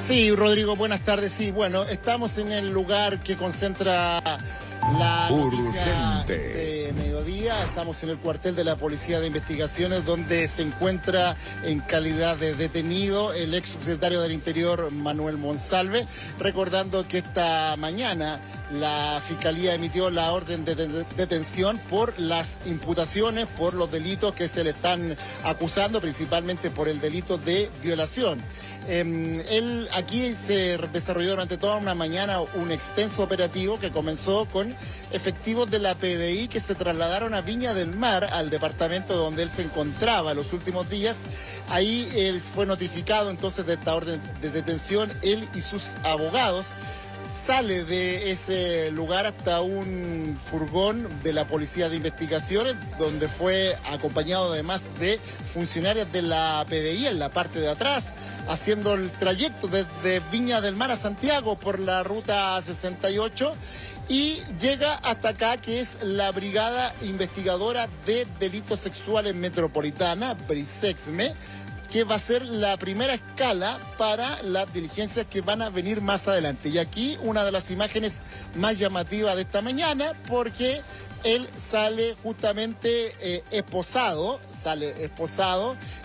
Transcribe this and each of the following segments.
Sí, Rodrigo, buenas tardes. Sí, bueno, estamos en el lugar que concentra la noticia de mediodía. Estamos en el cuartel de la Policía de Investigaciones, donde se encuentra en calidad de detenido el ex subsecretario del Interior, Manuel Monsalve, recordando que esta mañana la Fiscalía emitió la orden de detención por las imputaciones, por los delitos que se le están acusando, principalmente por el delito de violación. Aquí se desarrolló durante toda una mañana un extenso operativo que comenzó con efectivos de la PDI que se trasladaron a Viña del Mar, al departamento donde él se encontraba los últimos días. Ahí él fue notificado entonces de esta orden de detención, él y sus abogados. Sale de ese lugar hasta un furgón de la Policía de Investigaciones, donde fue acompañado además de funcionarios de la PDI en la parte de atrás, haciendo el trayecto desde Viña del Mar a Santiago por la ruta 68, y llega hasta acá, que es la Brigada Investigadora de Delitos Sexuales Metropolitana, BRISEXME, que va a ser la primera escala para las diligencias que van a venir más adelante. Y aquí una de las imágenes más llamativas de esta mañana, porque él sale justamente esposado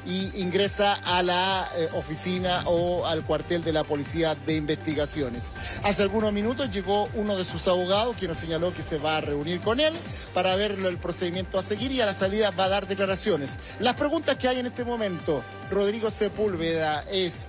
y ingresa a la oficina o al cuartel de la Policía de Investigaciones. Hace algunos minutos llegó uno de sus abogados, quien nos señaló que se va a reunir con él para ver el procedimiento a seguir, y a la salida va a dar declaraciones. Las preguntas que hay en este momento, Rodrigo Sepúlveda, es: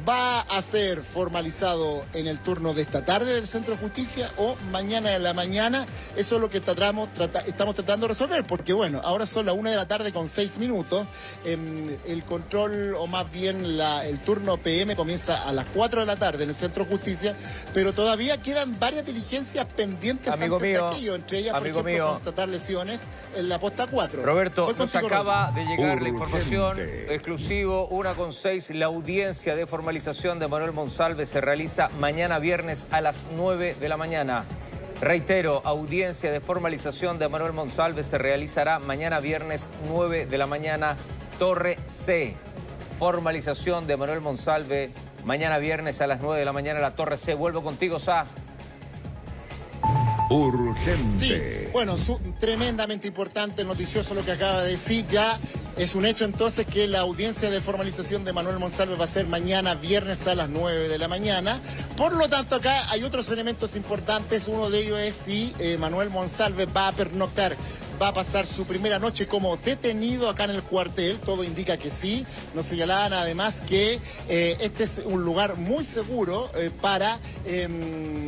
¿va a ser formalizado en el turno de esta tarde del Centro de Justicia o mañana en la mañana? Eso es lo que estamos tratando de resolver, porque bueno, ahora son las 1:06 p.m. El control, o más bien el turno PM, comienza a las 4 de la tarde en el Centro de Justicia, pero todavía quedan varias diligencias pendientes amigo antes mío, de aquello, entre ellas, por ejemplo, constatar lesiones en la posta 4. Roberto, nos acaba de llegar la Urgente. información exclusivo, 1:06, la audiencia de formalización de Manuel Monsalve se realiza mañana viernes a las 9 de la mañana. Reitero, audiencia de formalización de Manuel Monsalve se realizará mañana viernes 9 de la mañana, Torre C. Formalización de Manuel Monsalve mañana viernes a las 9 de la mañana, la Torre C. Vuelvo contigo, Sa. Urgente. Sí, bueno, tremendamente importante, noticioso lo que acaba de decir. Ya es un hecho entonces que la audiencia de formalización de Manuel Monsalve va a ser mañana viernes a las 9 de la mañana. Por lo tanto, acá hay otros elementos importantes. Uno de ellos es si Manuel Monsalve va a pernoctar, va a pasar su primera noche como detenido acá en el cuartel. Todo indica que sí. Nos señalaban además que este es un lugar muy seguro para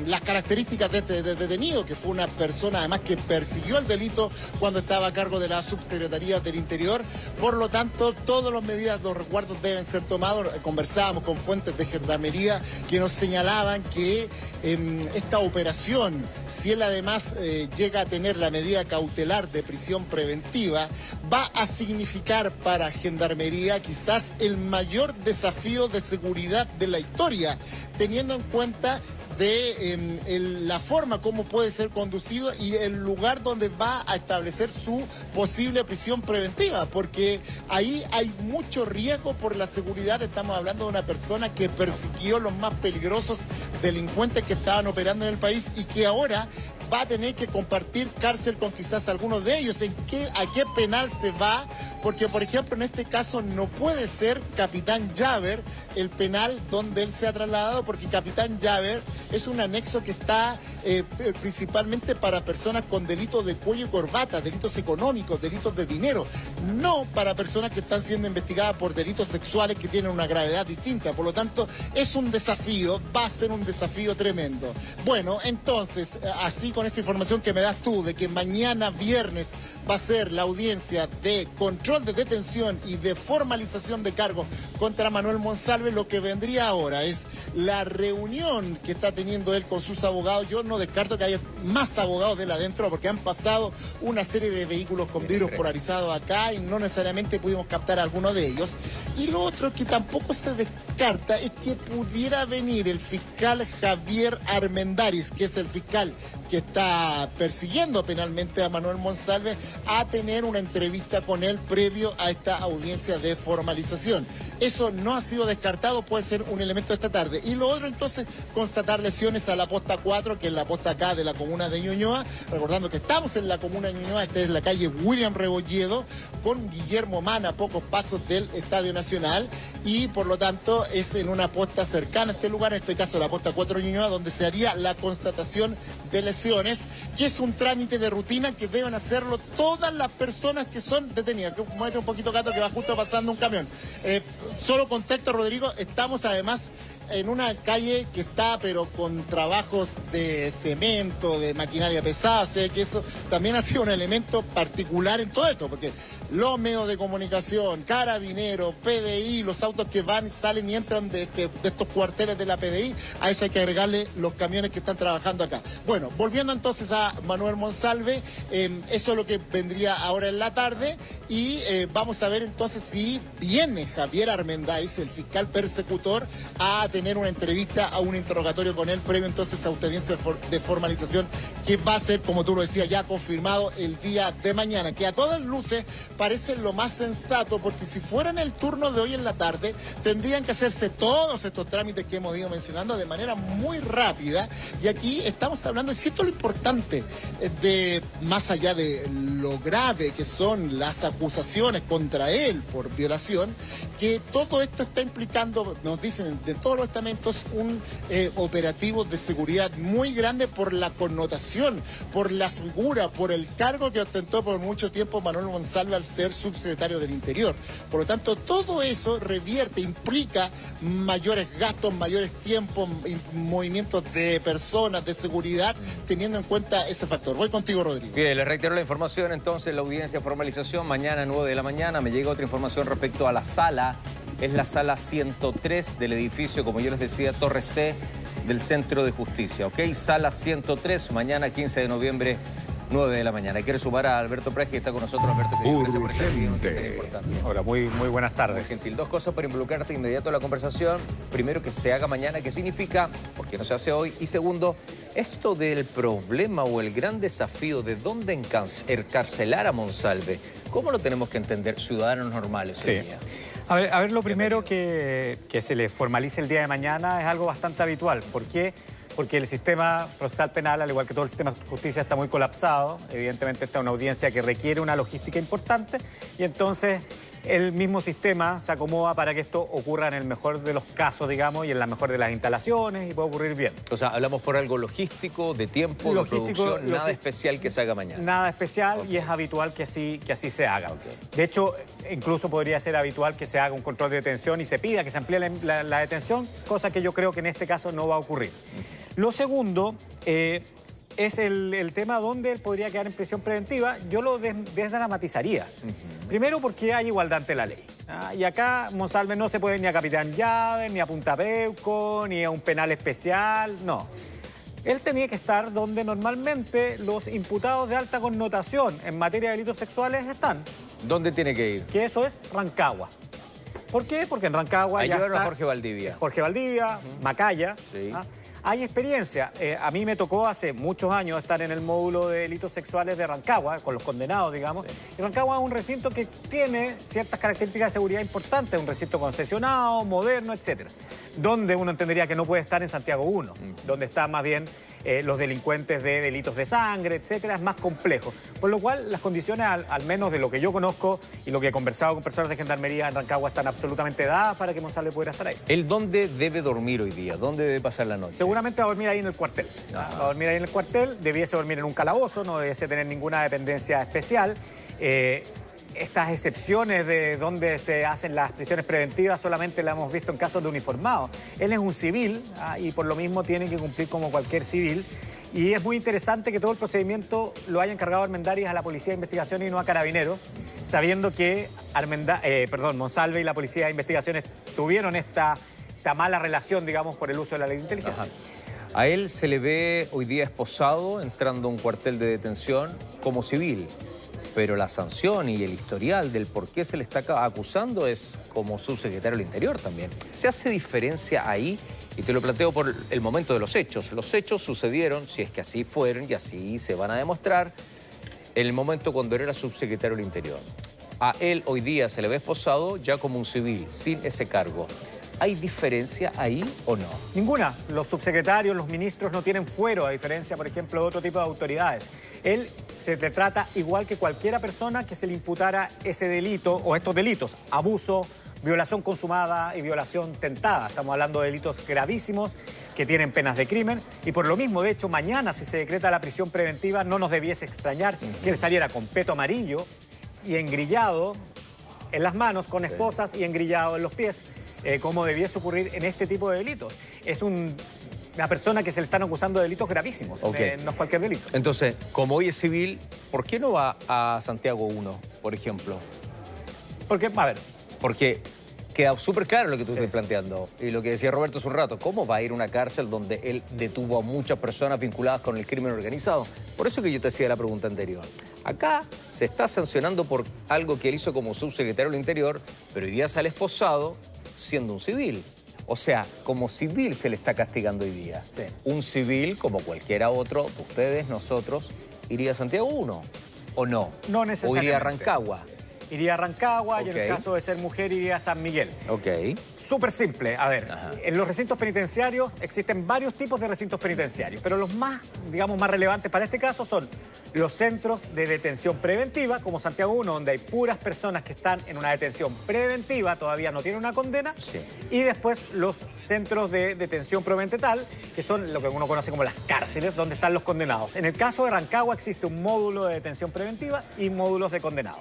las características de este detenido, que fue una persona además que persiguió el delito cuando estaba a cargo de la Subsecretaría del Interior. Por lo tanto, todas las medidas de resguardo deben ser tomadas. Conversábamos con fuentes de Gendarmería que nos señalaban que esta operación, si él además llega a tener la medida cautelar de prisión preventiva, va a significar para Gendarmería quizás el mayor desafío de seguridad de la historia, teniendo en cuenta de la forma como puede ser conducido y el lugar donde va a establecer su posible prisión preventiva, porque ahí hay mucho riesgo por la seguridad. Estamos hablando de una persona que persiguió los más peligrosos delincuentes que estaban operando en el país y que ahora va a tener que compartir cárcel con quizás algunos de ellos. ¿A qué penal se va? Porque, por ejemplo, en este caso no puede ser Capitán Llaver el penal donde él se ha trasladado, porque Capitán Llaver es un anexo que está principalmente para personas con delitos de cuello y corbata, delitos económicos, delitos de dinero, no para personas que están siendo investigadas por delitos sexuales que tienen una gravedad distinta. Por lo tanto, es un desafío, va a ser un desafío tremendo. Bueno, entonces, así con esa información que me das tú de que mañana viernes va a ser la audiencia de control de detención y de formalización de cargos contra Manuel Monsalve, lo que vendría ahora es la reunión que está teniendo él con sus abogados. Yo no descarto que haya más abogados de él adentro, porque han pasado una serie de vehículos con vidrios polarizados acá y no necesariamente pudimos captar a alguno de ellos. Y lo otro que tampoco se descarta es que pudiera venir el fiscal Javier Armendáriz, que es el fiscal que está persiguiendo penalmente a Manuel Monsalve, a tener una entrevista con él previo a esta audiencia de formalización. Eso no ha sido descartado, puede ser un elemento de esta tarde. Y lo otro entonces, constatar lesiones a la posta 4, que es la posta acá de la comuna de Ñuñoa, recordando que estamos en la comuna de Ñuñoa, esta es la calle William Rebolledo, con Guillermo Mana, a pocos pasos del Estadio Nacional, y por lo tanto es en una posta cercana a este lugar, en este caso la posta 4 Ñuñoa, donde se haría la constatación de lesiones, que es un trámite de rutina que deben hacerlo todas las personas que son detenidas. Muévete un poquito, Cato, que va justo pasando un camión. Solo contexto, Rodrigo, estamos además en una calle que está pero con trabajos de cemento, de maquinaria pesada, sé que eso también ha sido un elemento particular en todo esto, porque los medios de comunicación, Carabineros, PDI, los autos que van, salen y entran de estos cuarteles de la PDI, a eso hay que agregarle los camiones que están trabajando acá. Bueno, volviendo entonces a Manuel Monsalve, eso es lo que vendría ahora en la tarde, y vamos a ver entonces si viene Javier Armendáriz, el fiscal persecutor, a tener una entrevista, a un interrogatorio con él previo entonces a audiencia de formalización, que va a ser, como tú lo decías, ya confirmado el día de mañana, que a todas luces parece lo más sensato, porque si fuera en el turno de hoy en la tarde, tendrían que hacerse todos estos trámites que hemos ido mencionando de manera muy rápida, y aquí estamos hablando, y esto es lo importante, de más allá de lo grave que son las acusaciones contra él por violación, que todo esto está implicando, nos dicen de todos los estamentos, un operativo de seguridad muy grande por la connotación, por la figura, por el cargo que ostentó por mucho tiempo Manuel Monsalve al ser subsecretario del Interior. Por lo tanto, todo eso revierte, implica mayores gastos, mayores tiempos, movimientos de personas, de seguridad, teniendo en cuenta ese factor. Voy contigo, Rodrigo. Bien, les reitero la información, entonces, la audiencia de formalización, mañana 9 de la mañana. Me llega otra información respecto a la sala. Es la sala 103 del edificio, como yo les decía, Torre C del Centro de Justicia, ¿ok? Sala 103, mañana 15 de noviembre, 9 de la mañana. Quiero sumar a Alberto Pérez, que está con nosotros. Alberto, que gracias por estar aquí. Hola, muy buenas tardes. Muy gentil. Dos cosas para involucrarte inmediato en la conversación. Primero, que se haga mañana, ¿qué significa? Porque no se hace hoy. Y segundo, esto del problema o el gran desafío de dónde encarcelar a Monsalve, ¿cómo lo tenemos que entender ciudadanos normales hoy día? A ver, lo primero que se le formalice el día de mañana es algo bastante habitual. ¿Por qué? Porque el sistema procesal penal, al igual que todo el sistema de justicia, está muy colapsado. Evidentemente, esta es una audiencia que requiere una logística importante, y entonces el mismo sistema se acomoda para que esto ocurra en el mejor de los casos, digamos, y en la mejor de las instalaciones, y puede ocurrir bien. O sea, hablamos por algo logístico, de tiempo, de producción, nada especial que se haga mañana. Nada especial, y es habitual que así se haga. De hecho, incluso podría ser habitual que se haga un control de detención y se pida que se amplíe la detención, cosa que yo creo que en este caso no va a ocurrir. Lo segundo es el tema donde él podría quedar en prisión preventiva. Yo lo desdramatizaría. Primero, porque hay igualdad ante la ley. Y acá Monsalve no se puede ni a capitán llave, ni a puntapeuco, ni a un penal especial, no. Él tenía que estar donde normalmente los imputados de alta connotación en materia de delitos sexuales están. ¿Dónde tiene que ir? Que eso es Rancagua. ¿Por qué? Porque en Rancagua ya está Jorge Valdivia. Jorge Valdivia, Macaya. Sí. Hay experiencia. A mí me tocó hace muchos años estar en el módulo de delitos sexuales de Rancagua, con los condenados, digamos. Sí. Y Rancagua es un recinto que tiene ciertas características de seguridad importantes, un recinto concesionado, moderno, etcétera. Donde uno entendería que no puede estar en Santiago 1, donde están más bien los delincuentes de delitos de sangre, etcétera, es más complejo. Por lo cual, las condiciones, al menos de lo que yo conozco y lo que he conversado con personas de Gendarmería en Rancagua, están absolutamente dadas para que Monsalve pudiera estar ahí. ¿Él dónde debe dormir hoy día? ¿Dónde debe pasar la noche? Seguramente va a dormir ahí en el cuartel. Va a dormir ahí en el cuartel, debiese dormir en un calabozo, no debiese tener ninguna dependencia especial. Estas excepciones de donde se hacen las prisiones preventivas solamente las hemos visto en casos de uniformados. Él es un civil y por lo mismo tiene que cumplir como cualquier civil. Y es muy interesante que todo el procedimiento lo haya encargado Armendáriz a la Policía de Investigación y no a Carabineros, sabiendo que Monsalve y la Policía de Investigaciones tuvieron esta mala relación, digamos, por el uso de la ley de inteligencia. A él se le ve hoy día esposado, entrando a un cuartel de detención como civil. pero la sanción y el historial del por qué se le está acusando es como subsecretario del Interior también. ¿Se hace diferencia ahí? Y te lo planteo por el momento de los hechos. Los hechos sucedieron, si es que así fueron y así se van a demostrar, en el momento cuando él era subsecretario del Interior. A él hoy día se le ve esposado ya como un civil, sin ese cargo. ¿Hay diferencia ahí o no? Ninguna. Los subsecretarios, los ministros no tienen fuero, a diferencia, por ejemplo, de otro tipo de autoridades. Él se le trata igual que cualquiera persona que se le imputara ese delito o estos delitos: abuso, violación consumada y violación tentada. Estamos hablando de delitos gravísimos que tienen penas de crimen y por lo mismo, de hecho, mañana si se decreta la prisión preventiva no nos debiese extrañar que él saliera con peto amarillo y engrillado en las manos, con esposas y engrillado en los pies, como debiese ocurrir en este tipo de delitos. Es una persona que se le están acusando de delitos gravísimos, no es cualquier delito. Entonces, como hoy es civil, ¿por qué no va a Santiago 1, por ejemplo? Porque, a ver... Porque queda súper claro lo que tú estás planteando y lo que decía Roberto hace un rato. ¿Cómo va a ir a una cárcel donde él detuvo a muchas personas vinculadas con el crimen organizado? Por eso que yo te hacía la pregunta anterior. Acá se está sancionando por algo que él hizo como subsecretario del Interior, pero hoy día sale esposado siendo un civil. O sea, como civil se le está castigando hoy día. Sí. Un civil, como cualquiera otro, ustedes, nosotros, iría a Santiago 1, ¿o no? No necesariamente. ¿O iría a Rancagua? Iría a Rancagua y en el caso de ser mujer iría a San Miguel. Súper simple. A ver, en los recintos penitenciarios existen varios tipos de recintos penitenciarios, pero los más, digamos, más relevantes para este caso son los centros de detención preventiva, como Santiago 1, donde hay puras personas que están en una detención preventiva, todavía no tienen una condena, y después los centros de detención provisional, que son lo que uno conoce como las cárceles, donde están los condenados. En el caso de Rancagua existe un módulo de detención preventiva y módulos de condenados.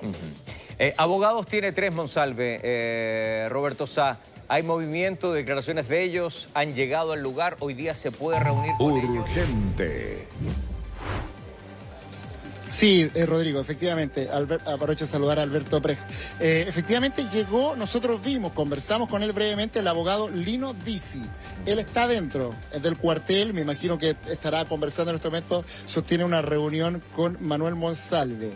Abogados tiene 3 Monsalve, Roberto Sá. ¿Hay movimiento, declaraciones de ellos? ¿Han llegado al lugar? ¿Hoy día se puede reunir con ellos? Urgente. Sí, Rodrigo, efectivamente, aprovecho de saludar a Alberto Prej. Efectivamente llegó, nosotros vimos, conversamos con él brevemente, el abogado Lino Dizzi. Él está dentro del cuartel, me imagino que estará conversando en este momento, sostiene una reunión con Manuel Monsalve.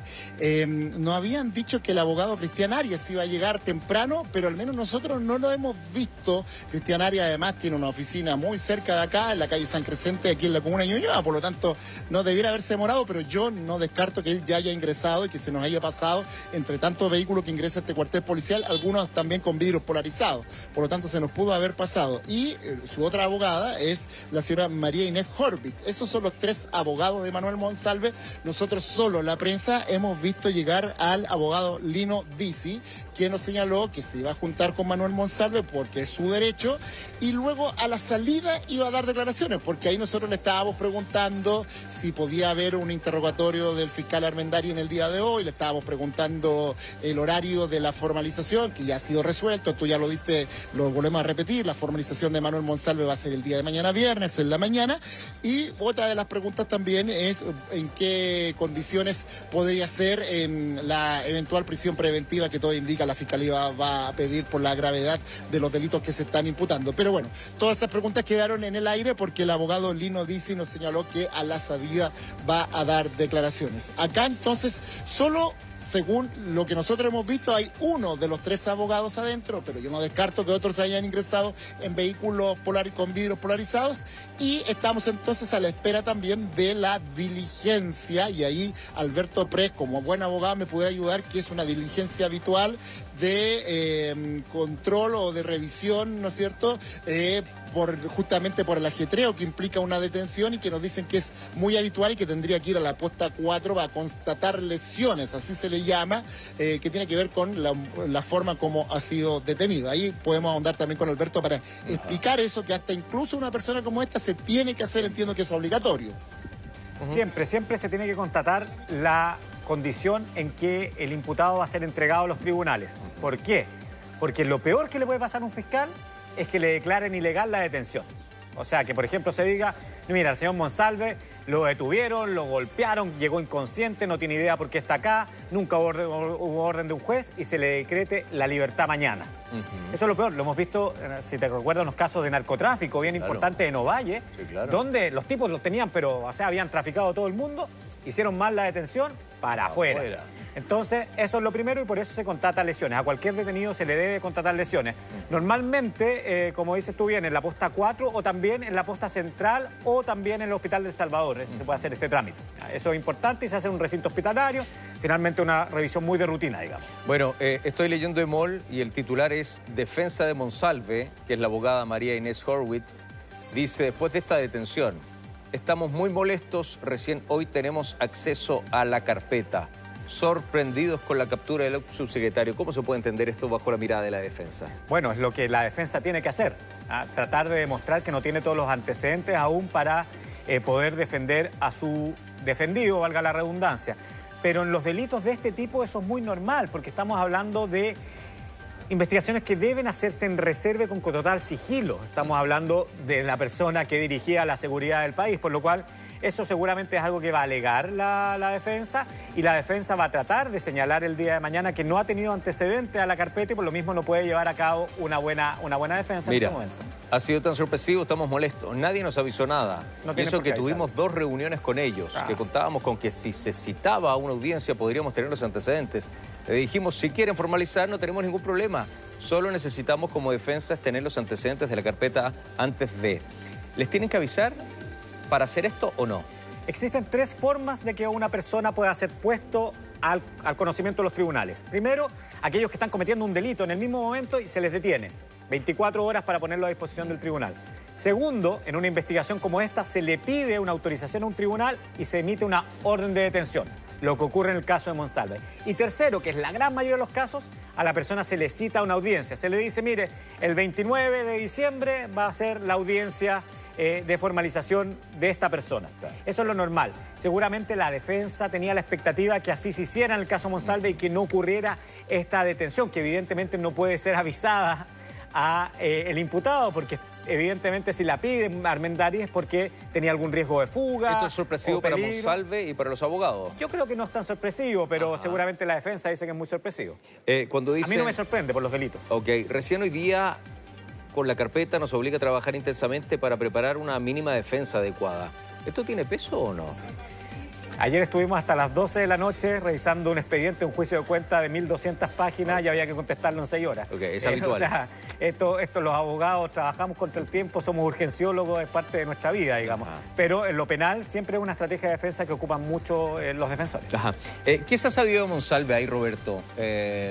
Nos habían dicho que el abogado Cristian Arias iba a llegar temprano, pero al menos nosotros no lo hemos visto. Cristian Arias además tiene una oficina muy cerca de acá, en la calle San Crescente, aquí en la comuna de Ñuñoa, por lo tanto no debiera haberse demorado, pero yo no descarto que él ya haya ingresado y que se nos haya pasado entre tantos vehículos que ingresa a este cuartel policial, algunos también con vidrios polarizados, por lo tanto se nos pudo haber pasado. Y su otra abogada es la señora María Inés Horvitz. Esos son los 3 abogados de Manuel Monsalve. Nosotros solo, la prensa, hemos visto llegar al abogado Lino Dizzi, quien nos señaló que se iba a juntar con Manuel Monsalve porque es su derecho, y luego a la salida iba a dar declaraciones, porque ahí nosotros le estábamos preguntando si podía haber un interrogatorio del fiscal Armendari en el día de hoy, le estábamos preguntando el horario de la formalización, que ya ha sido resuelto, tú ya lo diste, lo volvemos a repetir, la formalización de Manuel Monsalve va a ser el día de mañana viernes, en la mañana, y otra de las preguntas también es en qué condiciones podría ser la eventual prisión preventiva que todo indica la Fiscalía va a pedir por la gravedad de los delitos que se están imputando. Pero bueno, todas esas preguntas quedaron en el aire porque el abogado Lino Dizzi nos señaló que a la salida va a dar declaraciones. Acá entonces, solo según lo que nosotros hemos visto, hay uno de los 3 abogados adentro, pero yo no descarto que otros hayan ingresado en vehículos con vidrios polarizados, y estamos entonces a la espera también de la diligencia, y ahí Alberto Prej, como buen abogado, me pudiera ayudar, que es una diligencia habitual de control o de revisión, ¿no es cierto?, justamente por el ajetreo que implica una detención, y que nos dicen que es muy habitual y que tendría que ir a la posta 4 para constatar lesiones, así se le llama, que tiene que ver con la forma como ha sido detenido. Ahí podemos ahondar también con Alberto para explicar eso, que hasta incluso una persona como esta se tiene que hacer, entiendo que es obligatorio. Siempre se tiene que constatar la condición en que el imputado va a ser entregado a los tribunales. ¿Por qué? Porque lo peor que le puede pasar a un fiscal es que le declaren ilegal la detención. O sea, que por ejemplo se diga, mira, el señor Monsalve lo detuvieron, lo golpearon, llegó inconsciente, no tiene idea por qué está acá, nunca hubo orden de un juez y se le decrete la libertad mañana. Eso es lo peor, lo hemos visto, si te recuerdas, unos casos de narcotráfico bien importantes en Ovalle, donde los tipos los tenían, pero o sea, habían traficado a todo el mundo, hicieron mal la detención, para afuera. Entonces, eso es lo primero y por eso se contrata lesiones. A cualquier detenido se le debe contratar lesiones. Normalmente, como dices tú bien, en la posta 4 o también en la posta central o también en el Hospital del Salvador se puede hacer este trámite. Eso es importante y se hace en un recinto hospitalario. Finalmente una revisión muy de rutina, digamos. Bueno, estoy leyendo EMOL y el titular es Defensa de Monsalve, que es la abogada María Inés Horwitz. Dice, después de esta detención, estamos muy molestos, recién hoy tenemos acceso a la carpeta. Sorprendidos con la captura del subsecretario. ¿Cómo se puede entender esto bajo la mirada de la defensa? Bueno, es lo que la defensa tiene que hacer. Tratar de demostrar que no tiene todos los antecedentes aún para poder defender a su defendido, valga la redundancia. Pero en los delitos de este tipo eso es muy normal, porque estamos hablando de investigaciones que deben hacerse en reserva con total sigilo. Estamos hablando de la persona que dirigía la seguridad del país, por lo cual eso seguramente es algo que va a alegar la defensa y la defensa va a tratar de señalar el día de mañana que no ha tenido antecedentes a la carpeta y por lo mismo no puede llevar a cabo una buena defensa. Mira, en este momento. Ha sido tan sorpresivo, estamos molestos. Nadie nos avisó nada. No y eso que avisar. tuvimos 2 reuniones con ellos, que contábamos con que si se citaba a una audiencia podríamos tener los antecedentes. Le dijimos, si quieren formalizar no tenemos ningún problema. Solo necesitamos como defensa tener los antecedentes de la carpeta antes de. ¿Les tienen que avisar para hacer esto o no? Existen 3 formas de que una persona pueda ser puesto al conocimiento de los tribunales. Primero, aquellos que están cometiendo un delito en el mismo momento y se les detiene. 24 horas para ponerlo a disposición del tribunal. Segundo, en una investigación como esta se le pide una autorización a un tribunal y se emite una orden de detención, lo que ocurre en el caso de Monsalve. Y tercero, que es la gran mayoría de los casos, a la persona se le cita una audiencia. Se le dice, mire, el 29 de diciembre va a ser la audiencia de formalización de esta persona. Eso es lo normal. Seguramente la defensa tenía la expectativa que así se hiciera en el caso Monsalve y que no ocurriera esta detención, que evidentemente no puede ser avisada a el imputado, porque evidentemente si la pide Armendariz es porque tenía algún riesgo de fuga. ¿Esto es sorpresivo para Monsalve y para los abogados? Yo creo que no es tan sorpresivo, pero seguramente la defensa dice que es muy sorpresivo. Cuando dice... A mí no me sorprende por los delitos. Ok, recién hoy día con la carpeta nos obliga a trabajar intensamente para preparar una mínima defensa adecuada. ¿Esto tiene peso o no? Ayer estuvimos hasta las 12 de la noche revisando un expediente, un juicio de cuenta de 1.200 páginas y había que contestarlo en 6 horas. Ok, es habitual. O sea, esto los abogados trabajamos contra el tiempo, somos urgenciólogos, es parte de nuestra vida, digamos. Pero en lo penal siempre es una estrategia de defensa que ocupan mucho los defensores. ¿Qué se ha sabido de Monsalve ahí, Roberto?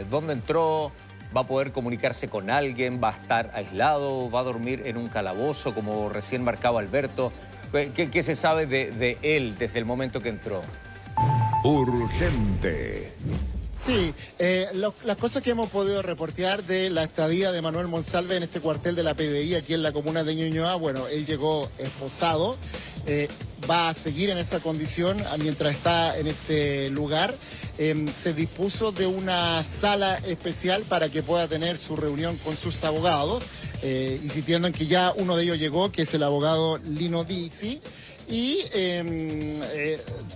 ¿Dónde entró? ¿Va a poder comunicarse con alguien? ¿Va a estar aislado? ¿Va a dormir en un calabozo, como recién marcaba Alberto? ¿Qué se sabe de él desde el momento que entró? Urgente. Sí, las cosas que hemos podido reportear de la estadía de Manuel Monsalve en este cuartel de la PDI aquí en la comuna de Ñuñoa, bueno, él llegó esposado, va a seguir en esa condición mientras está en este lugar. Se dispuso de una sala especial para que pueda tener su reunión con sus abogados, insistiendo en que ya uno de ellos llegó, que es el abogado Lino Dizzi. Y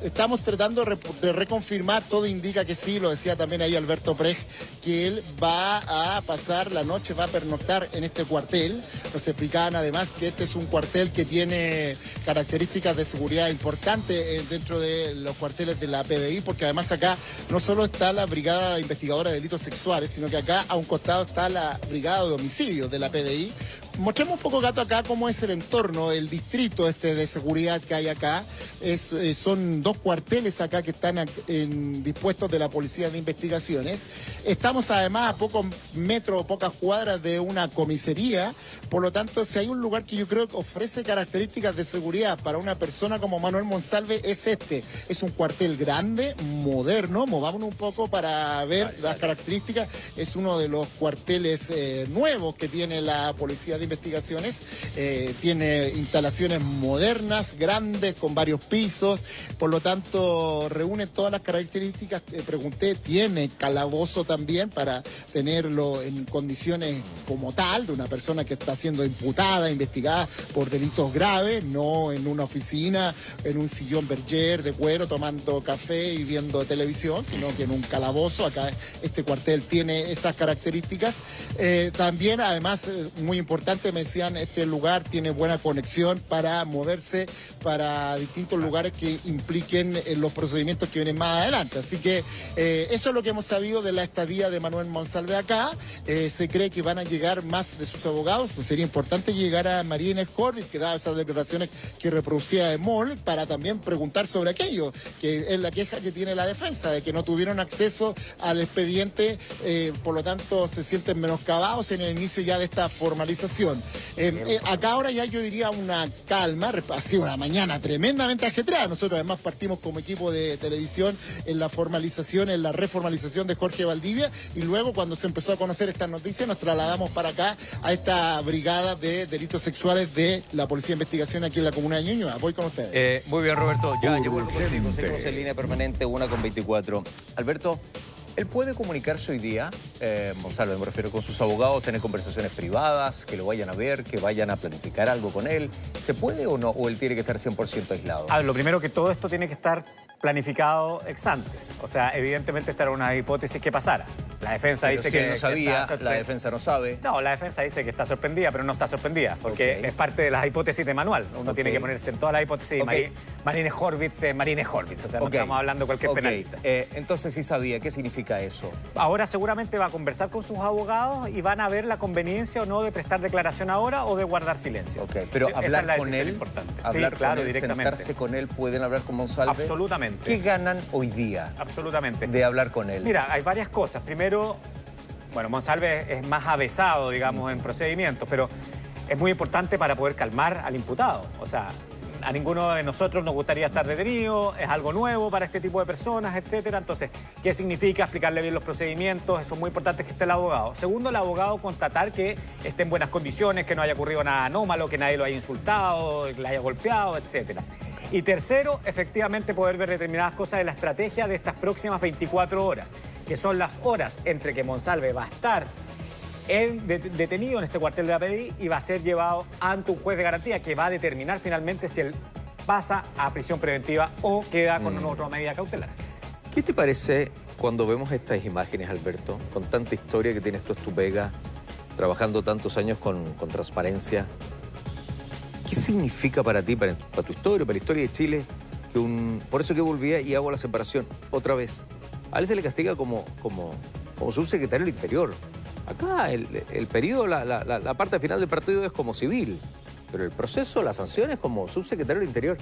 estamos tratando de reconfirmar, todo indica que sí, lo decía también ahí Alberto Prej, que él va a pasar la noche, va a pernoctar en este cuartel. Nos explicaban además que este es un cuartel que tiene características de seguridad importantes dentro de los cuarteles de la PDI, porque además acá no solo está la Brigada Investigadora de Delitos Sexuales, sino que acá a un costado está la Brigada de Homicidios de la PDI. Mostremos un poco, Gato, acá cómo es el entorno, el distrito de seguridad que hay acá. Son 2 cuarteles acá que están dispuestos de la Policía de Investigaciones. Estamos además a pocos metros o pocas cuadras de una comisaría. Por lo tanto, si hay un lugar que yo creo que ofrece características de seguridad para una persona como Manuel Monsalve, es este. Es un cuartel grande, moderno. Movámonos un poco para ver las características. Es uno de los cuarteles nuevos que tiene la Policía de Investigaciones. Tiene instalaciones modernas, grandes, con varios pisos. Por lo tanto, reúne todas las características. Pregunté, tiene calabozo también para tenerlo en condiciones como tal, de una persona que está siendo imputada, investigada por delitos graves, no en una oficina, en un sillón berger de cuero, tomando café y viendo televisión, sino que en un calabozo. Acá este cuartel tiene esas características. También, además, muy importante, me decían, este lugar tiene buena conexión para moverse para distintos lugares que impliquen los procedimientos que vienen más adelante. Así que eso es lo que hemos sabido de la estadía de Manuel Monsalve acá. Se cree que van a llegar más de sus abogados, pues sería importante llegar a María Inés Horvitz, que daba esas declaraciones que reproducía de MOL, para también preguntar sobre aquello, que es la queja que tiene la defensa, de que no tuvieron acceso al expediente, por lo tanto se sienten menoscabados en el inicio ya de esta formalización. Acá ahora ya yo diría una calma, ha sido una mañana tremendamente ajetreada. Nosotros además partimos como equipo de televisión en la formalización, en la reformalización de Jorge Valdivia, y luego cuando se empezó a conocer estas noticias nos trasladamos para acá a esta brigada de delitos sexuales de la Policía de Investigación aquí en la comuna de Ñuñoa. Voy con ustedes. Muy bien, Roberto. Ya vuelvo contigo. Seguimos en línea permanente, 1:24. Alberto, ¿él puede comunicarse hoy día, Monsalve, me refiero, con sus abogados, tener conversaciones privadas, que lo vayan a ver, que vayan a planificar algo con él? ¿Se puede o no? ¿O él tiene que estar 100% aislado? A ver, lo primero, que todo esto tiene que estar planificado ex ante. O sea, evidentemente esta era una hipótesis que pasara. La defensa dice si que él no sabía, que la defensa no sabe. No, la defensa dice que está sorprendida, pero no está sorprendida, porque es parte de las hipótesis de manual. Uno tiene que ponerse en todas las hipótesis. María Inés Horvitz es María Inés Horvitz, o sea, no estamos hablando de cualquier penalista. Entonces sí sabía. ¿Qué significa eso? Ahora seguramente va a conversar con sus abogados y van a ver la conveniencia o no de prestar declaración ahora o de guardar silencio. Pero sí, hablar con él, hablar con él, sentarse con él, ¿pueden hablar con Monsalve? Absolutamente. ¿Qué ganan hoy día? Absolutamente. De hablar con él. Mira, hay varias cosas. Primero, bueno, Monsalve es más avesado, digamos, en procedimientos, pero es muy importante para poder calmar al imputado. O sea, a ninguno de nosotros nos gustaría estar detenido, es algo nuevo para este tipo de personas, etcétera. Entonces, ¿qué significa? Explicarle bien los procedimientos, eso es muy importante, que esté el abogado. Segundo, el abogado constatar que esté en buenas condiciones, que no haya ocurrido nada anómalo, que nadie lo haya insultado, que le haya golpeado, etcétera. Y tercero, efectivamente poder ver determinadas cosas de la estrategia de estas próximas 24 horas, que son las horas entre que Monsalve va a estar detenido en este cuartel de la PDI y va a ser llevado ante un juez de garantía que va a determinar finalmente si él pasa a prisión preventiva o queda con una otra medida cautelar. ¿Qué te parece cuando vemos estas imágenes, Alberto, con tanta historia que tienes tú en tu pega, trabajando tantos años con transparencia? ¿Qué significa para ti, para tu historia, para la historia de Chile, que por eso que volvía y hago la separación otra vez? A él se le castiga como subsecretario del Interior. Acá el periodo, la parte final del partido es como civil, pero el proceso, la sanción es como subsecretario del Interior.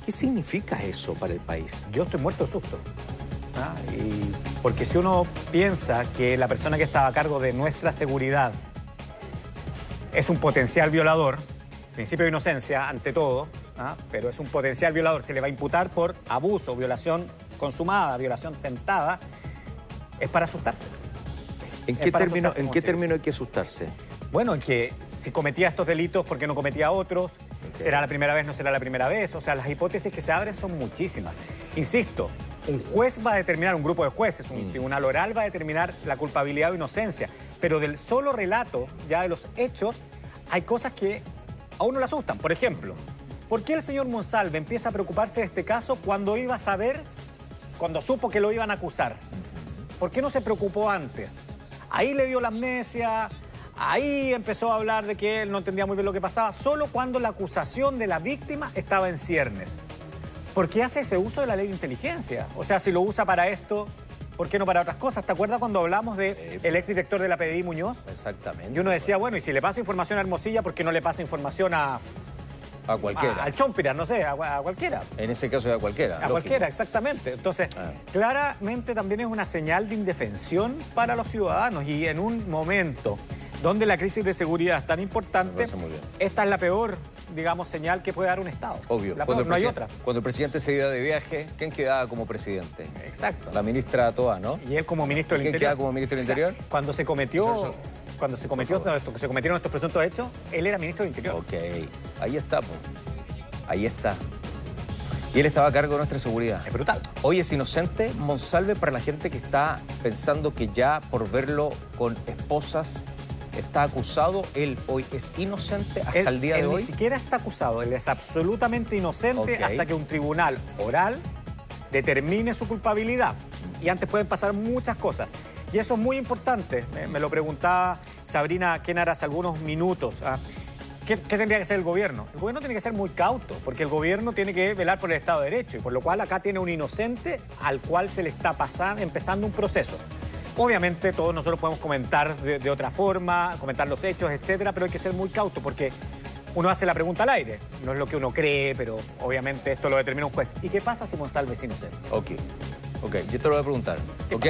¿Qué significa eso para el país? Yo estoy muerto de susto. Porque si uno piensa que la persona que estaba a cargo de nuestra seguridad es un potencial violador, principio de inocencia ante todo, pero es un potencial violador, se le va a imputar por abuso, violación consumada, violación tentada, es para asustarse. ¿En qué término hay que asustarse? Bueno, en que si cometía estos delitos, ¿por qué no cometía otros? ¿Será la primera vez, no será la primera vez? O sea, las hipótesis que se abren son muchísimas. Insisto, un juez va a determinar, un grupo de jueces, un tribunal oral va a determinar la culpabilidad o inocencia, pero del solo relato, ya de los hechos, hay cosas que a uno le asustan. Por ejemplo, ¿por qué el señor Monsalve empieza a preocuparse de este caso cuando iba a saber, cuando supo que lo iban a acusar? ¿Por qué no se preocupó antes? Ahí le dio la amnesia, ahí empezó a hablar de que él no entendía muy bien lo que pasaba, solo cuando la acusación de la víctima estaba en ciernes. ¿Por qué hace ese uso de la ley de inteligencia? O sea, si lo usa para esto, ¿por qué no para otras cosas? ¿Te acuerdas cuando hablamos del exdirector de la PDI, Muñoz? Exactamente. Y uno decía, bueno, y si le pasa información a Hermosilla, ¿por qué no le pasa información a cualquiera? Al Chompira, no sé, a cualquiera. En ese caso a cualquiera. A cualquiera, exactamente. Entonces, claramente también es una señal de indefensión para los ciudadanos. Y en un momento donde la crisis de seguridad es tan importante, esta es la peor, digamos, señal que puede dar un Estado. Obvio. No hay otra. Cuando el presidente se iba de viaje, ¿quién quedaba como presidente? Exacto. La ministra Toa, ¿no? Y él como ministro del Interior. ¿Quién queda como ministro del Interior? Cuando se cometieron estos presuntos hechos, él era ministro del Interior. Ok, ahí está, pues. Ahí está. Y él estaba a cargo de nuestra seguridad. Es brutal. Hoy es inocente Monsalve, para la gente que está pensando que ya por verlo con esposas está acusado. Él hoy es inocente hasta el día de hoy. Ni siquiera está acusado, él es absolutamente inocente hasta que un tribunal oral determine su culpabilidad. Y antes pueden pasar muchas cosas. Y eso es muy importante. Me lo preguntaba Sabrina Kennar hace algunos minutos. ¿qué tendría que hacer el gobierno? El gobierno tiene que ser muy cauto, porque el gobierno tiene que velar por el Estado de Derecho, y por lo cual acá tiene un inocente al cual se le está empezando un proceso. Obviamente todos nosotros podemos comentar de otra forma, comentar los hechos, etcétera, pero hay que ser muy cauto, porque uno hace la pregunta al aire. No es lo que uno cree, pero obviamente esto lo determina un juez. ¿Y qué pasa si Monsalve es inocente? Ok, yo te lo voy a preguntar. ¿Ok?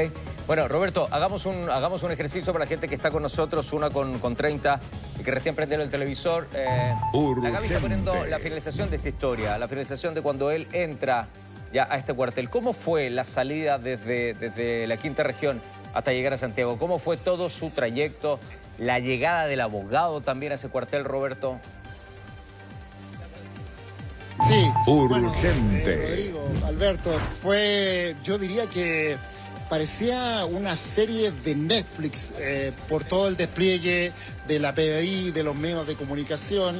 Bueno, Roberto, hagamos un ejercicio para la gente que está con nosotros, 1:30, y que recién prendieron el televisor. La Gaby está poniendo la finalización de esta historia, la finalización de cuando él entra ya a este cuartel. ¿Cómo fue la salida desde la quinta región hasta llegar a Santiago? ¿Cómo fue todo su trayecto? La llegada del abogado también a ese cuartel, Roberto. Sí, urgente. Rodrigo, Alberto, yo diría que parecía una serie de Netflix por todo el despliegue de la PDI, de los medios de comunicación.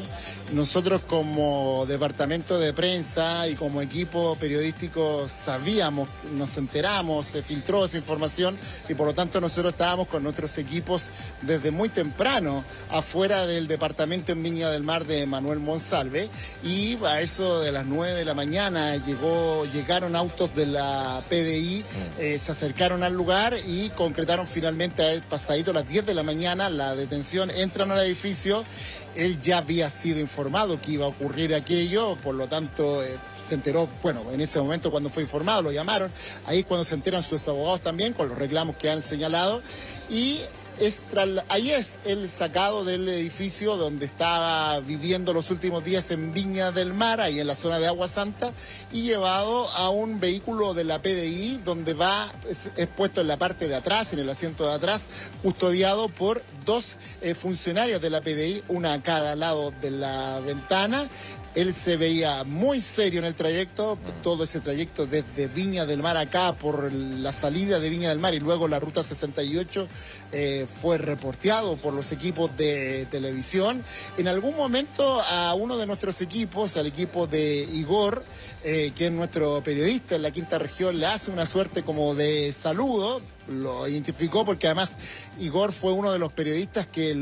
Nosotros como departamento de prensa y como equipo periodístico sabíamos, nos enteramos, se filtró esa información y por lo tanto nosotros estábamos con nuestros equipos desde muy temprano afuera del departamento en Viña del Mar de Manuel Monsalve, y a eso de las 9 de la mañana llegaron autos de la PDI, se acercaron al lugar y concretaron finalmente, pasadito a las 10 de la mañana, la detención. Entran al edificio, él ya había sido informado que iba a ocurrir aquello, por lo tanto se enteró, bueno, en ese momento cuando fue informado lo llamaron, ahí es cuando se enteran sus abogados también con los reclamos que han señalado, y ahí es el sacado del edificio donde estaba viviendo los últimos días en Viña del Mar, ahí en la zona de Agua Santa, y llevado a un vehículo de la PDI donde es puesto en la parte de atrás, en el asiento de atrás, custodiado por dos funcionarios de la PDI, una a cada lado de la ventana. Él se veía muy serio en el trayecto, todo ese trayecto desde Viña del Mar acá, por la salida de Viña del Mar y luego la ruta 68, fue reporteado por los equipos de televisión. En algún momento a uno de nuestros equipos, al equipo de Igor, que es nuestro periodista en la quinta región, le hace una suerte como de saludo, lo identificó porque además Igor fue uno de los periodistas que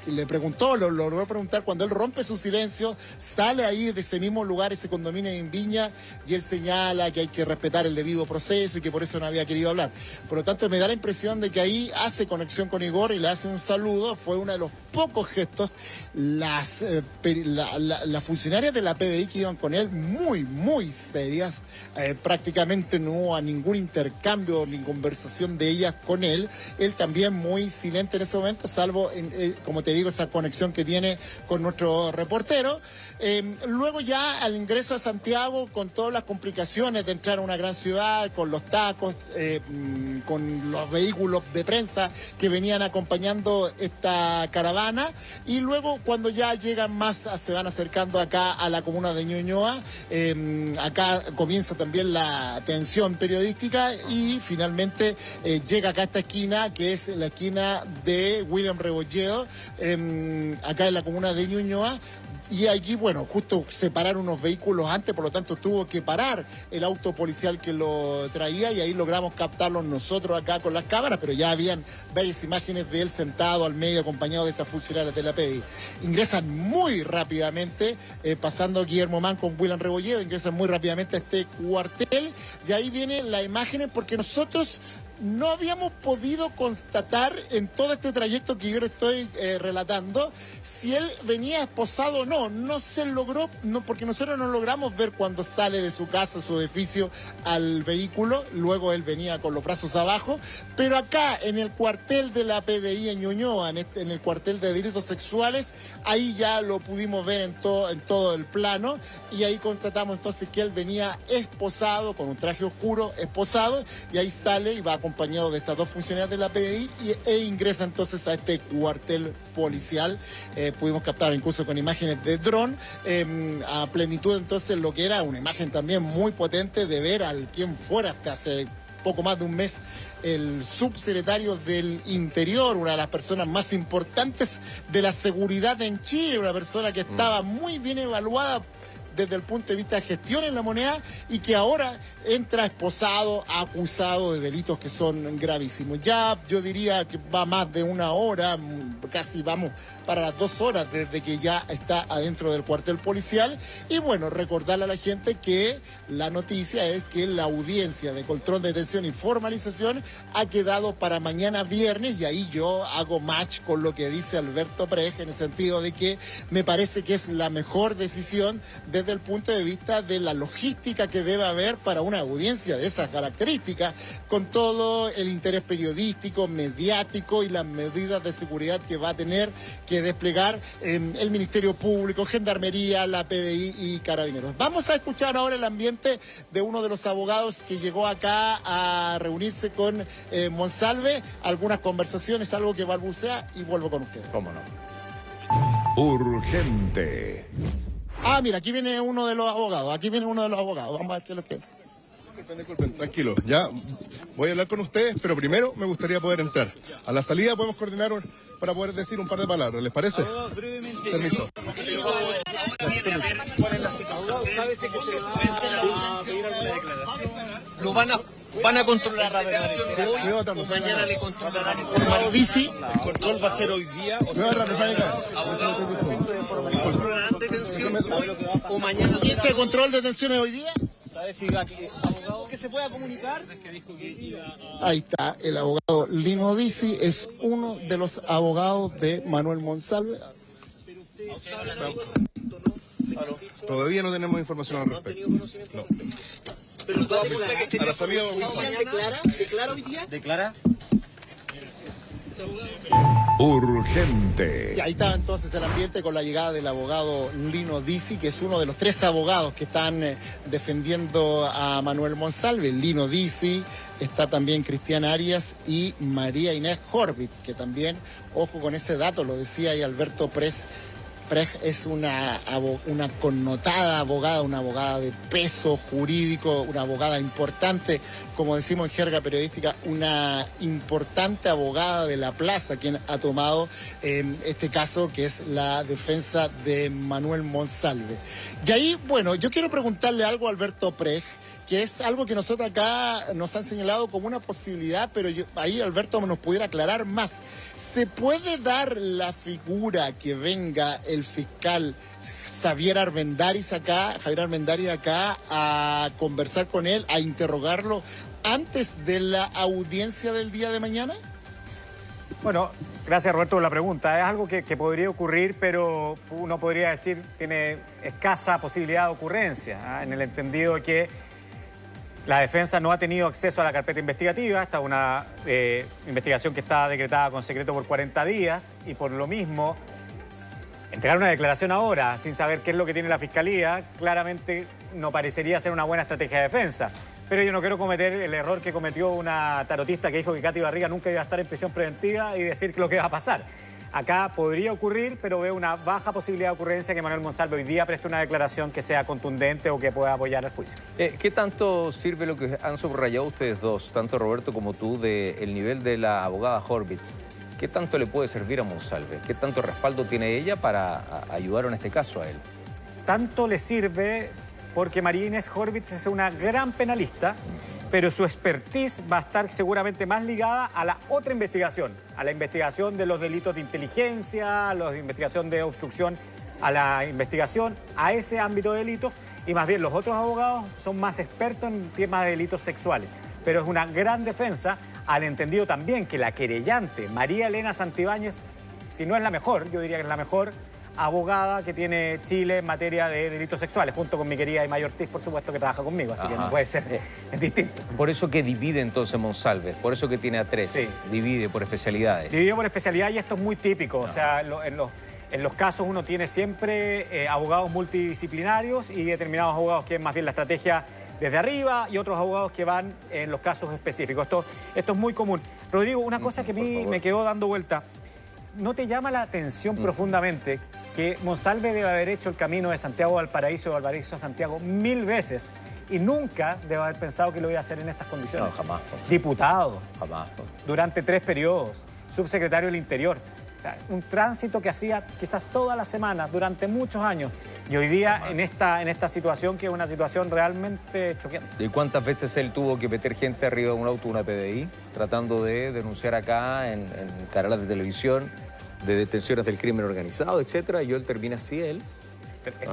le preguntó, lo logró preguntar cuando él rompe su silencio, sale ahí de ese mismo lugar, ese condominio en Viña, y él señala que hay que respetar el debido proceso y que por eso no había querido hablar. Por lo tanto, me da la impresión de que ahí hace conexión con Igor y le hace un saludo. Fue uno de los pocos gestos. Las funcionarias de la PDI que iban con él, muy, muy serias, prácticamente no hubo ningún intercambio ni conversación de ellas con él. Él también muy silente en ese momento, salvo, como te digo, esa conexión que tiene con nuestro reportero. Luego ya al ingreso a Santiago, con todas las complicaciones de entrar a una gran ciudad, con los tacos, con los vehículos de prensa que venían acompañando esta caravana, y luego cuando ya llegan más, se van acercando acá a la comuna de Ñuñoa, acá comienza también la tensión periodística y finalmente llega acá a esta esquina, que es la esquina de William Rebolledo, acá en la comuna de Ñuñoa. Y allí, bueno, justo se pararon unos vehículos antes, por lo tanto tuvo que parar el auto policial que lo traía, y ahí logramos captarlos nosotros acá con las cámaras, pero ya habían varias imágenes de él sentado al medio acompañado de estas funcionarias de la PDI. Ingresan muy rápidamente, pasando a Guillermo Mann con William Rebolledo, ingresan muy rápidamente a este cuartel, y ahí vienen las imágenes porque nosotros no habíamos podido constatar en todo este trayecto que yo le estoy relatando si él venía esposado o no. No se logró, porque nosotros no logramos ver cuando sale de su casa, su edificio, al vehículo. Luego él venía con los brazos abajo. Pero acá, en el cuartel de la PDI en Ñuñoa, en el cuartel de delitos sexuales, ahí ya lo pudimos ver en todo el plano. Y ahí constatamos entonces que él venía esposado, con un traje oscuro, esposado. Y ahí sale y va acompañado de estas dos funcionarias de la PDI e ingresa entonces a este cuartel policial. Pudimos captar incluso con imágenes de dron a plenitud entonces lo que era una imagen también muy potente de ver al quien fuera hasta hace poco más de un mes el subsecretario del Interior, una de las personas más importantes de la seguridad en Chile, una persona que estaba muy bien evaluada desde el punto de vista de gestión en la moneda y que ahora entra esposado, acusado de delitos que son gravísimos. Ya yo diría que va más de una hora, casi vamos para las 2 horas desde que ya está adentro del cuartel policial. Y bueno, recordarle a la gente que la noticia es que la audiencia de control de detención y formalización ha quedado para mañana viernes, y ahí yo hago match con lo que dice Alberto Prej, en el sentido de que me parece que es la mejor decisión desde el punto de vista de la logística que debe haber para una audiencia de esas características, con todo el interés periodístico, mediático y las medidas de seguridad que va a tener que desplegar el Ministerio Público, Gendarmería, la PDI y Carabineros. Vamos a escuchar ahora el ambiente de uno de los abogados que llegó acá a reunirse con Monsalve, algunas conversaciones, algo que balbucea, y vuelvo con ustedes. ¿Cómo no? Urgente. Ah, mira, aquí viene uno de los abogados, Vamos a ver qué es lo que... Disculpen, tranquilo, ya voy a hablar con ustedes, pero primero me gustaría poder entrar. A la salida podemos coordinar para poder decir un par de palabras, ¿les parece? Brevemente. Permiso. ¿Cuál es la situación? ¿Sabes que se va a pedir alguna declaración? ¿Lo van a controlar la detención de hoy o mañana le controlarán? El control va a ser hoy día. O sea, ¿controlarán detención hoy o mañana? ¿Y ese control de detenciones hoy día? ¿Sabes si abogado que se pueda comunicar? Ahí está, el abogado Lino Dizzi es uno de los abogados de Manuel Monsalve. Todavía no tenemos información al respecto. No. Pero A la salida ¿Declara hoy día? ¿Declara? Urgente. Y ahí está entonces el ambiente con la llegada del abogado Lino Dizzi, que es uno de los 3 abogados que están defendiendo a Manuel Monsalve. Lino Dizzi, está también Cristian Arias y María Inés Horvitz, que también, ojo con ese dato, lo decía ahí Alberto Prej, es una connotada abogada, una abogada de peso jurídico, una abogada importante, como decimos en jerga periodística, una importante abogada de la plaza, quien ha tomado este caso, que es la defensa de Manuel Monsalve. Y ahí, bueno, yo quiero preguntarle algo a Alberto Prej, que es algo que nosotros acá nos han señalado como una posibilidad, pero ahí Alberto nos pudiera aclarar más. ¿Se puede dar la figura que venga el fiscal Javier Armendáriz acá a conversar con él, a interrogarlo antes de la audiencia del día de mañana? Bueno, gracias Roberto por la pregunta. Es algo que podría ocurrir, pero uno podría decir tiene escasa posibilidad de ocurrencia, en el entendido de que la defensa no ha tenido acceso a la carpeta investigativa. Esta es una investigación que está decretada con secreto por 40 días y por lo mismo entregar una declaración ahora sin saber qué es lo que tiene la Fiscalía claramente no parecería ser una buena estrategia de defensa. Pero yo no quiero cometer el error que cometió una tarotista que dijo que Katy Barriga nunca iba a estar en prisión preventiva y decir lo que va a pasar. Acá podría ocurrir, pero veo una baja posibilidad de ocurrencia que Manuel Monsalve hoy día preste una declaración que sea contundente o que pueda apoyar el juicio. ¿Qué tanto sirve lo que han subrayado ustedes dos, tanto Roberto como tú, del nivel de la abogada Horvitz? ¿Qué tanto le puede servir a Monsalve? ¿Qué tanto respaldo tiene ella para ayudar en este caso a él? Tanto le sirve porque María Inés Horvitz es una gran penalista, pero su expertise va a estar seguramente más ligada a la otra investigación, a la investigación de los delitos de inteligencia, a la investigación de obstrucción, a la investigación a ese ámbito de delitos, y más bien los otros abogados son más expertos en temas de delitos sexuales. Pero es una gran defensa, al entendido también que la querellante María Elena Santibáñez, si no es la mejor, yo diría que es la mejor abogada que tiene Chile en materia de delitos sexuales, junto con mi querida Imay Ortiz, por supuesto, que trabaja conmigo, así que no puede ser distinto. Por eso que divide entonces Monsalve, por eso que tiene a 3, sí. Divide por especialidades. Divide por especialidad y esto es muy típico, o sea, en los casos uno tiene siempre abogados multidisciplinarios y determinados abogados que es más bien la estrategia desde arriba y otros abogados que van en los casos específicos. Esto es muy común. Rodrigo, una cosa que a mí me quedó dando vuelta, ¿no te llama la atención profundamente que Monsalve debe haber hecho el camino de Santiago a Valparaíso, de Valparaíso a Santiago 1000 veces y nunca debe haber pensado que lo iba a hacer en estas condiciones? No, jamás. Diputado. Jamás. Durante 3 periodos. Subsecretario del Interior. O sea, un tránsito que hacía quizás todas las semanas, durante muchos años. Y hoy día en esta situación, que es una situación realmente choqueante. ¿Y cuántas veces él tuvo que meter gente arriba de un auto, una PDI, tratando de denunciar acá en canales de televisión de detenciones del crimen organizado, etcétera? Y él termina así, él.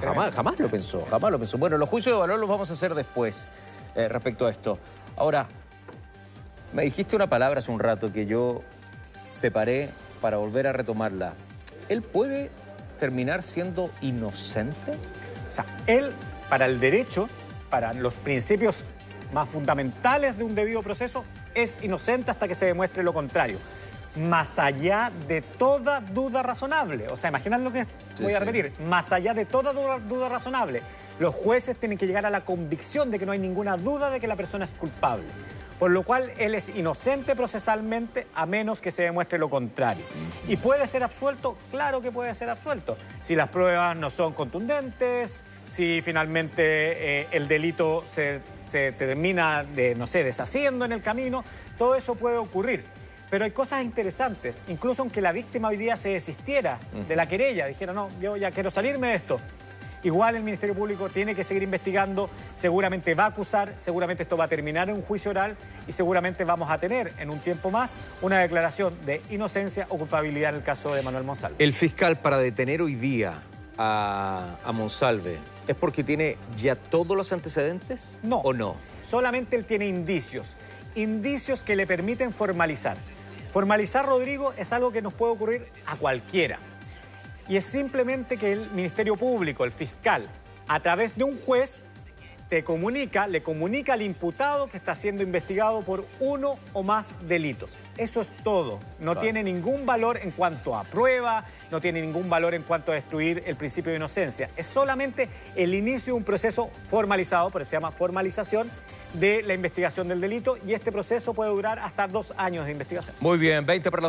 Jamás lo pensó, jamás lo pensó. Bueno, los juicios de valor los vamos a hacer después respecto a esto. Ahora, me dijiste una palabra hace un rato que yo te paré para volver a retomarla. ¿Él puede terminar siendo inocente? O sea, él, para el derecho, para los principios más fundamentales de un debido proceso, es inocente hasta que se demuestre lo contrario. Más allá de toda duda razonable. O sea, imaginan lo que voy a repetir. Más allá de toda duda razonable. Los jueces tienen que llegar a la convicción de que no hay ninguna duda de que la persona es culpable. Por lo cual, él es inocente procesalmente a menos que se demuestre lo contrario. ¿Y puede ser absuelto? Claro que puede ser absuelto. Si las pruebas no son contundentes, si finalmente el delito se termina deshaciendo en el camino, todo eso puede ocurrir. Pero hay cosas interesantes. Incluso aunque la víctima hoy día se desistiera de la querella, dijera, no, yo ya quiero salirme de esto. Igual el Ministerio Público tiene que seguir investigando, seguramente va a acusar, seguramente esto va a terminar en un juicio oral y seguramente vamos a tener en un tiempo más una declaración de inocencia o culpabilidad en el caso de Manuel Monsalve. El fiscal, para detener hoy día a Monsalve, ¿es porque tiene ya todos los antecedentes? No. ¿O no? Solamente él tiene indicios que le permiten formalizar. Formalizar, Rodrigo, es algo que nos puede ocurrir a cualquiera. Y es simplemente que el Ministerio Público, el fiscal, a través de un juez, le comunica al imputado que está siendo investigado por uno o más delitos. Eso es todo. No tiene ningún valor en cuanto a prueba, no tiene ningún valor en cuanto a destruir el principio de inocencia. Es solamente el inicio de un proceso formalizado, por eso se llama formalización, de la investigación del delito, y este proceso puede durar hasta 2 años de investigación. Muy bien, 20 para las